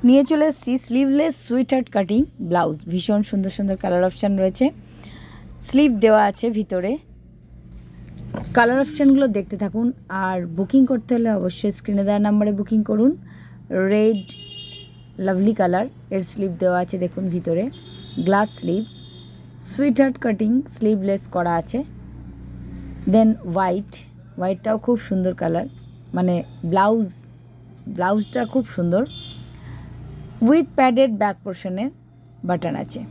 নিয়ে চলে এসেছি স্লিভলেস সুইটহার্ট কাটিং ব্লাউজ। ভীষণ সুন্দর সুন্দর কালার অপশান রয়েছে, স্লিভ দেওয়া আছে ভিতরে। কালার অপশানগুলো দেখতে থাকুন, আর বুকিং করতে হলে অবশ্যই স্ক্রিনে দেওয়া নাম্বারে বুকিং করুন। রেড লাভলি কালার এর স্লিভ দেওয়া আছে, দেখুন ভিতরে glass sleeve, sweetheart cutting sleeveless করা আছে। দেন হোয়াইটটাও খুব সুন্দর কালার, মানে ব্লাউজটা খুব সুন্দর, উইথ প্যাডেড ব্যাক পোর্শনের বাটন আছে।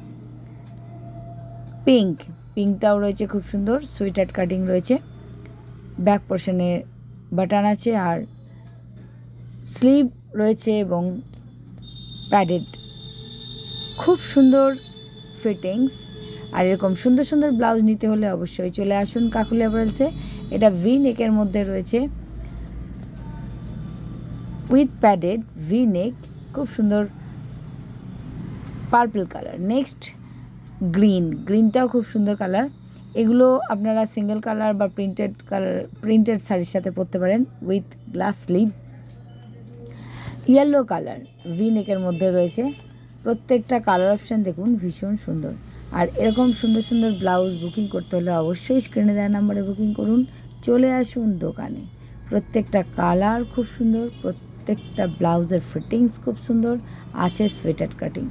পিঙ্কটাও রয়েছে খুব সুন্দর, সুইটহার্ট কাটিং রয়েছে, ব্যাক পোর্শনে বাটন আছে, আর স্লিভ রয়েছে এবং প্যাডেড। খুব সুন্দর ফিটিংস। আর এরকম সুন্দর সুন্দর ব্লাউজ নিতে হলে অবশ্যই চলে আসুন কাকলি অ্যাপারেলসে। এটা ভি নেকের মধ্যে রয়েছে, উইথ প্যাডেড ভি নেক, খুব সুন্দর পার্পল কালার। নেক্সট গ্রিনটাও খুব সুন্দর কালার। এগুলো আপনারা সিঙ্গেল কালার বা প্রিন্টেড শাড়ির সাথে পরতে পারেন, with glass sleeve. Yellow colour V নেকের মধ্যে রয়েছে। প্রত্যেকটা কালার অপশান দেখুন ভীষণ সুন্দর। আর এরকম সুন্দর সুন্দর ব্লাউজ বুকিং করতে হলে অবশ্যই স্ক্রিনে দেওয়া নাম্বারে বুকিং করুন, চলে আসুন দোকানে। প্রত্যেকটা কালার খুব সুন্দর, প্রত্যেকটা ব্লাউজের ফিটিংস খুব সুন্দর আছে, সুইটহার্ট কাটিং।